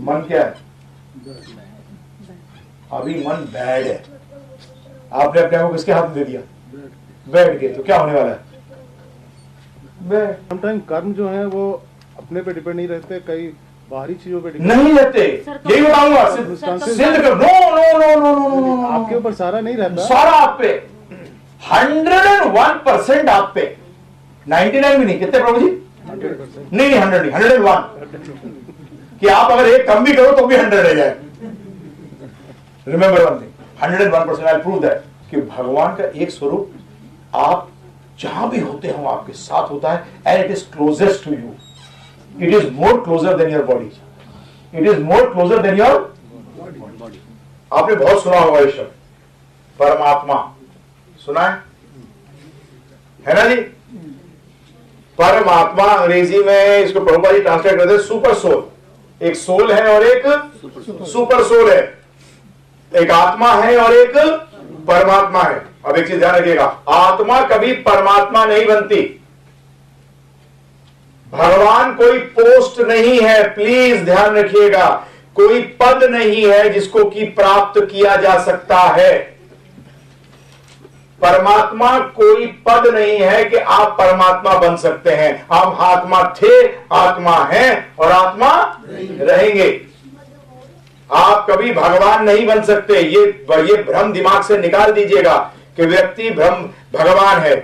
मन क्या है? अभी मन बैड है, आपने अपने आप को किसके हाथ में दे दिया? बैड के। तो क्या होने वाला है? बैड। समटाइम कर्म जो है वो अपने पे डिपेंड नहीं रहते, कई बाहरी चीजों पे डिपेंड नहीं रहते। यही बताऊंगा, सिद्ध कर। No no no no no no, आपके ऊपर सारा नहीं रहता, सारा आप पे। 101% आप पे, 99 भी नहीं। कितने प्रभु जी? 100%। नहीं 100 नहीं, 101 कि आप अगर एक कम भी करो तो भी 100 रह जाए। Remember one thing, 101% I prove that कि भगवान का एक स्वरूप आप जहां भी होते हो आपके साथ होता है, and it is closest to you. It is more closer than your body, it is more closer than your body. आपने बहुत सुना होगा ये शब्द परमात्मा, सुना है ना जी? परमात्मा अंग्रेजी में इसको प्रभुपाद जी ट्रांसलेट करते हैं सुपर सोल। एक सोल है और एक सुपर सोल है, एक आत्मा है और एक परमात्मा है। अब एक चीज ध्यान रखिएगा, आत्मा कभी परमात्मा नहीं बनती। भगवान कोई पोस्ट नहीं है, प्लीज ध्यान रखिएगा, कोई पद नहीं है जिसको कि प्राप्त किया जा सकता है। परमात्मा कोई पद नहीं है कि आप परमात्मा बन सकते हैं। हम आत्मा थे, आत्मा हैं और आत्मा रहेंगे। आप कभी भगवान नहीं बन सकते। ये भ्रम दिमाग से निकाल दीजिएगा कि व्यक्ति भगवान है,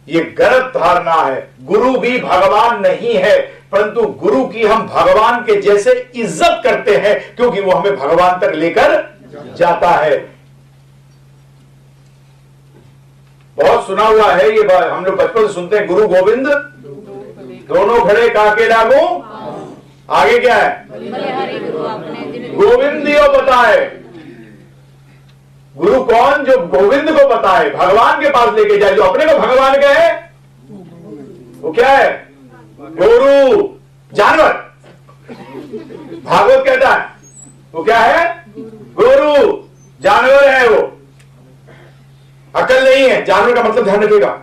ये गलत धारणा है। गुरु भी भगवान नहीं है, परंतु गुरु की हम भगवान के जैसे इज्जत करते हैं क्योंकि वो हमें भगवान तक लेकर जाता है। बहुत सुना हुआ है ये, हम लोग बचपन से सुनते हैं, गुरु गोविंद दोनों खड़े काके लागू। आगे क्या है? गोविंद दियो बताए। गुरु कौन? जो गोविंद को बताए, भगवान के पास लेके जाए। जो अपने को भगवान कहे वो क्या है? गुरु। जानवर, भागवत कहता है वो क्या है? गुरु। जानवर है वो, अकल नहीं है। जानवर का मतलब ध्यान रखिएगा,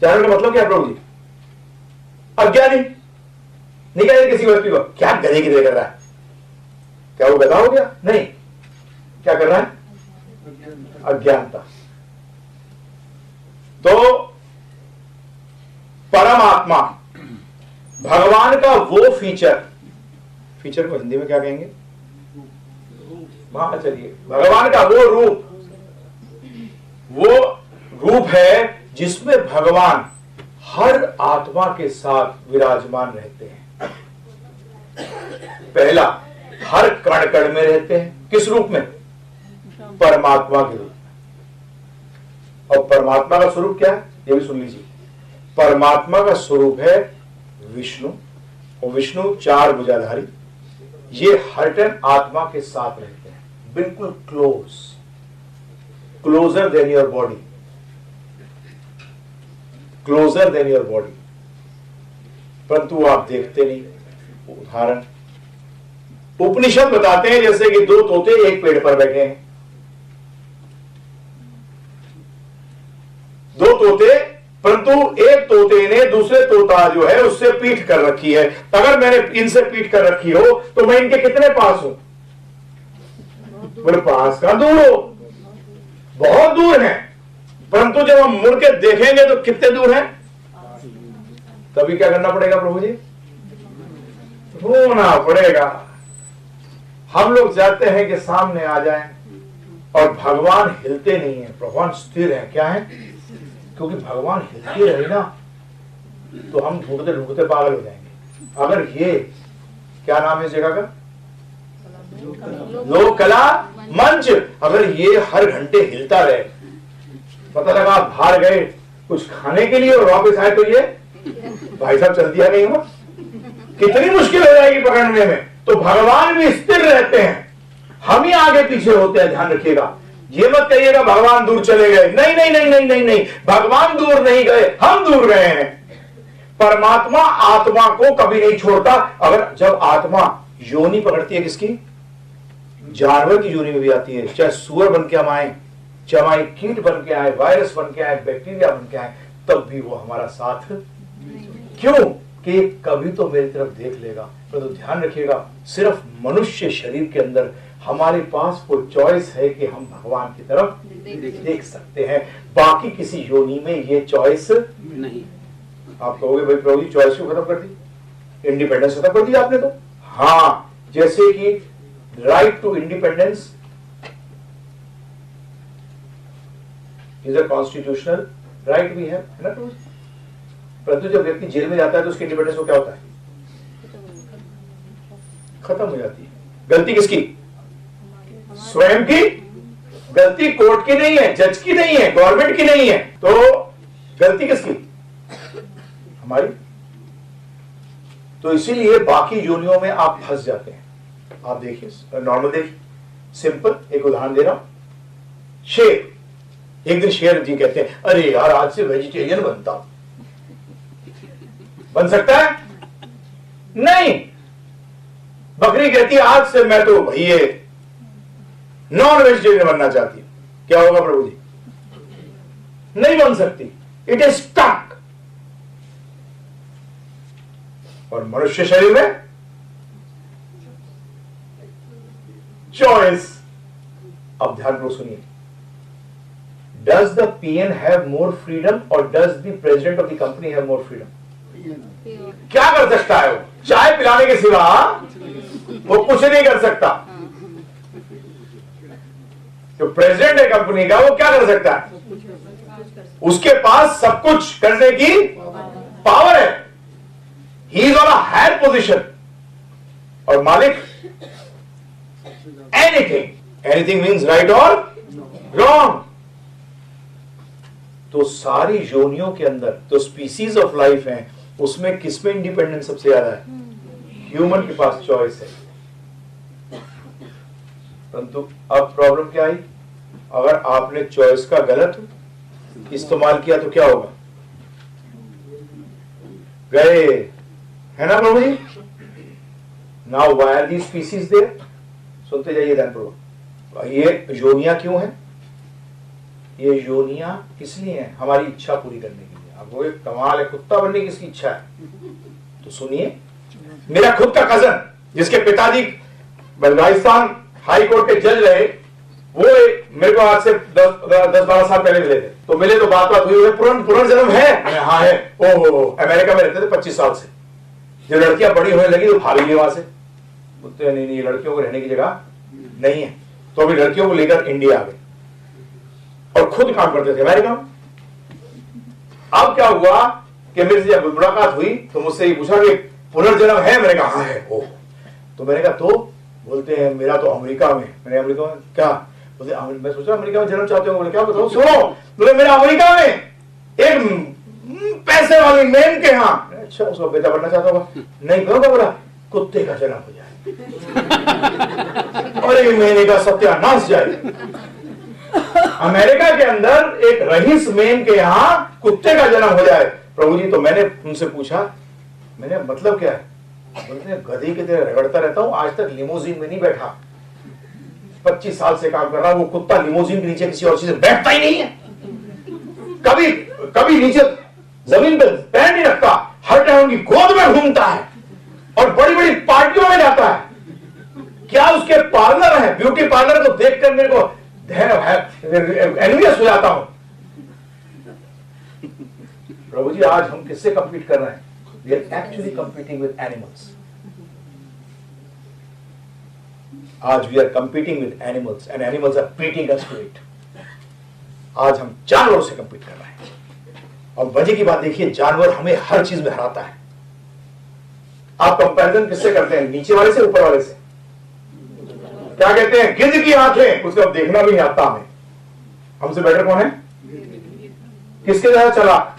जानवर का मतलब क्या है प्रभु जी? अज्ञानी। नहीं कहते किसी व्यक्ति को क्या गधे की तरह कर रहा है, क्या वो गधा हो गया? नहीं, क्या कर रहा है? अज्ञानता। तो परमात्मा भगवान का वो फीचर को हिंदी में क्या कहेंगे? वहां चलिए, भगवान का वो रूप है जिसमें भगवान हर आत्मा के साथ विराजमान रहते हैं। पहला, हर कण कण में रहते हैं। किस रूप में? परमात्मा के रूप में। और परमात्मा का स्वरूप क्या है ये भी सुन लीजिए। परमात्मा का स्वरूप है विष्णु, और विष्णु 4 भुजाधारी। ये हर टाइम आत्मा के साथ रहते हैं, बिल्कुल closure than your body, closure than your body, परंतु आप देखते नहीं। उदाहरण उपनिषद बताते हैं जैसे कि 2 तोते एक पेड़ पर बैठे हैं। 2 तोते, परंतु एक तोते ने दूसरे तोता जो है उससे पीठ कर रखी है। अगर मैंने इनसे पीठ कर रखी हो तो मैं इनके कितने पास हूं? मेरे पास का दूर हो, बहुत दूर है। परंतु जब हम मुड़ के देखेंगे तो कितने दूर हैं? तभी क्या करना पड़ेगा प्रभु जी? रोना पड़ेगा। हम लोग चाहते हैं कि सामने आ जाएं और भगवान हिलते नहीं है, भगवान स्थिर है। क्या है? क्योंकि भगवान हिलते रहे ना तो हम ढूंढते ढूंढते पागल हो जाएंगे। अगर ये क्या नाम है इस जगह का? लोक कला मंच। अगर ये हर घंटे हिलता रहे, पता लगा आप बाहर गए कुछ खाने के लिए और वापस आए तो ये भाई साहब चल दिया नहीं हुआ, कितनी मुश्किल हो जाएगी पकड़ने में। तो भगवान भी स्थिर रहते हैं, हम ही आगे पीछे होते हैं। ध्यान रखिएगा, ये मत कहिएगा भगवान दूर चले गए। नहीं नहीं नहीं नहीं नहीं नहीं, भगवान दूर नहीं गए, हम दूर गए हैं। परमात्मा आत्मा को कभी नहीं छोड़ता। अगर जब आत्मा योनि पकड़ती है, किसकी? जानवर की योनि में भी आती है। चाहे सुअर बन के हम आए, चाहे कीट बन के आए, वायरस बन के आए, बैक्टीरिया बन के आए, तब भी वो हमारा साथ। क्यों? कि कभी तो मेरी तरफ देख लेगा। पर तो ध्यान रखिएगा, सिर्फ मनुष्य शरीर के अंदर हमारे पास वो चॉइस है कि हम भगवान की तरफ देख सकते हैं, बाकी किसी योनि में ये चॉइस नहीं। आप कहोगे भाई प्रभु जी चॉइस क्यों खत्म कर दी, इंडिपेंडेंस खत्म कर दिया आपने तो। हाँ, जैसे कि right to independence is a constitutional right we have, है ना प्रभु? परंतु जब व्यक्ति जेल में जाता है तो उसकी इंडिपेंडेंस को क्या होता है, खत्म हो जाती है। गलती किसकी? स्वयं की गलती, कोर्ट की नहीं है, जज की नहीं है, गवर्नमेंट की नहीं है, तो गलती किसकी? हमारी। तो इसीलिए बाकी योनियों में आप फंस जाते हैं। आप देखिए, नॉर्मल देखिए, सिंपल एक उदाहरण दे रहा हूं। शेर, एक दिन शेर जी कहते हैं अरे यार आज से वेजिटेरियन बनता हूं। बन सकता है? नहीं। बकरी कहती है आज से मैं तो भैया नॉन वेजिटेरियन बनना चाहती हूं। क्या होगा प्रभु जी? नहीं बन सकती, इट इज स्टक। और मनुष्य शरीर में चॉइस। अब ध्यानपूर्वक सुनिए, does the peon have more freedom और does the president of the company have more freedom? क्या कर सकता है वो? चाय पिलाने के सिवा वो कुछ नहीं कर सकता। जो प्रेसिडेंट है कंपनी का, वो क्या कर सकता है? उसके पास सब कुछ करने की पावर है। He is on a higher position. और मालिक एनीथिंग मीन्स राइट और रॉन्ग। तो सारी योनियों के अंदर तो स्पीसीज ऑफ लाइफ है, उसमें किसमें इंडिपेंडेंस सबसे ज्यादा है? ह्यूमन के पास चॉइस है। परंतु अब प्रॉब्लम क्या आई? अगर आपने चॉइस का गलत इस्तेमाल किया तो क्या होगा? गए, है ना प्रभु जी? Now why are these species there? सुनते जाइए ध्यान पूर्वक। ये योनियां क्यों है? ये योनियां इसलिए है हमारी इच्छा पूरी करने के लिए। अब वो एक कमाल है, कुत्ता बनने की किसकी इच्छा है? तो सुनिए, मेरा खुद का कजन जिसके पिताजी राजस्थान हाई कोर्ट के जज रहे, वो मेरे को आज से 10-12 साल पहले मिले थे। तो मिले तो बात हुई, पुनर्जन्म है? हाँ है। ओहो, अमेरिका में रहते थे 25 साल से। जब लड़कियां बड़ी होने लगी तो भाग गई वहां से। बोलते नहीं, लड़कियों को रहने की जगह नहीं है। तो अभी लड़कियों को लेकर इंडिया आ गए और खुद काम करते थे अमेरिका में। अब क्या हुआ कि मेरे से जब मुलाकात हुई तो मुझसे ये पूछा कि पुनर्जन्म है? मैंने कहा हाँ है। ओह, तो मैंने कहा तो बोलते हैं मेरा तो अमेरिका में। मैंने अमेरिका में क्या? बोलते मैं सोचा अमेरिका में जन्म चाहते हो। बोले क्या बताओ? सुनो, बोले मेरा अमेरिका में एक पैसे वाली मैन के यहाँ। अच्छा, उसका बेटा बनना चाहता होगा? नहीं, क्यों? बोला कुत्ते का जन्म हो जाए और एक महीने का सत्यानाश जाए। अमेरिका के अंदर एक रईस मेन के यहां कुत्ते का जन्म हो जाए। प्रभु जी, तो मैंने उनसे पूछा, मैंने मतलब क्या है? बोलते हैं गधी की तरह रगड़ता रहता हूं, आज तक लिमोजीन में नहीं बैठा। 25 साल से काम कर रहा हूं। वो कुत्ता लिमोजीन के नीचे किसी और चीज बैठता ही नहीं है। कभी नीचे जमीन पे पैर नहीं रखता, हर टाइम उनकी गोद में घूमता है और बड़ी बड़ी पार्टियों में जाता है। क्या उसके पार्लर है? ब्यूटी पार्लर को देखकर मेरे को एनवियस हो जाता हूं। प्रभु जी, आज हम किससे कंपीट कर रहे हैं? We are actually competing with animals. आज we are competing with animals and animals are beating us to it. आज हम जानवरों से कंपीट कर रहे हैं। और मजे की बात देखिए, जानवर हमें हर चीज में हराता है। आप कंपैरिजन किससे करते हैं? नीचे वाले से, ऊपर वाले से? क्या कहते हैं? गिद्ध की आंखें, उसको अब देखना भी नहीं आता हमें। हमसे बेटर कौन है? किसके ज्यादा चालाक?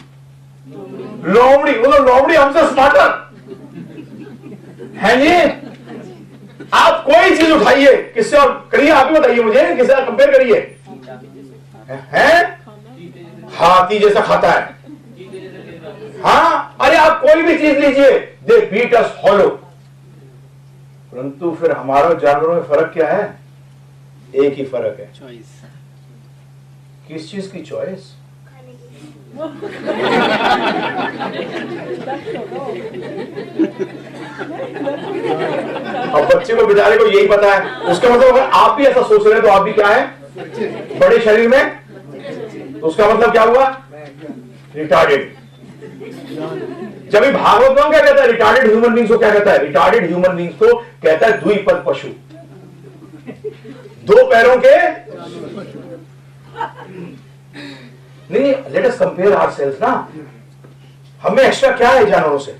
लोमड़ी। वो तो लोमड़ी हमसे स्मार्टर है जी। आप कोई चीज उठाइए, किससे और करिए, आप ही बताइए मुझे, किससे आप कंपेयर करिए। है हाथी जैसा खाता है। हाँ, अरे आप कोई भी चीज लीजिए, दे बीट अस हॉलो। परंतु फिर हमारा जानवरों में फर्क क्या है? एक ही फर्क है, चॉइस। किस चीज की चॉइस? अब बच्चे को बेचारे को यही पता है, उसका मतलब अगर आप भी ऐसा सोच रहे हैं तो आप भी क्या है, बड़े शरीर में, तो उसका मतलब क्या हुआ, रिटार्डेड। जब ये भागवत में क्या कहता है, रिटार्डेड ह्यूमन बींग्स को क्या कहता है, रिटार्डेड ह्यूमन बींग्स को कहता है द्विपद पशु, दो पैरों के। नहीं, लेट अस कंपेयर आवरसेल्व्स ना। हमें एक्स्ट्रा क्या है जानवरों से,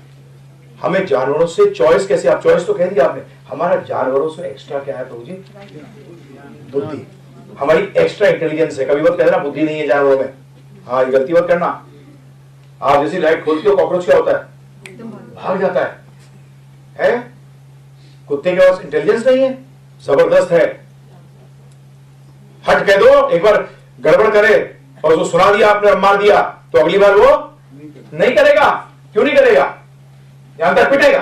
हमें जानवरों से चॉइस कैसे, आप चॉइस तो कह दिया आपने, हमारा जानवरों से एक्स्ट्रा क्या है प्रभु जी, बुद्धि, हमारी एक्स्ट्रा इंटेलिजेंस है। कभी मत कहना बुद्धि नहीं है जानवरों में, हाँ ये गलती मत करना। आप जैसी लाइट खोलती हो कॉकरोच क्या होता है, भाग जाता है? कुत्ते के पास इंटेलिजेंस नहीं है, जबरदस्त है। हट कह दो, एक बार गड़बड़ करे और उसको सुना दिया आपने, मार दिया, तो अगली बार वो नहीं करेगा। क्यों नहीं करेगा? यहां तक पिटेगा।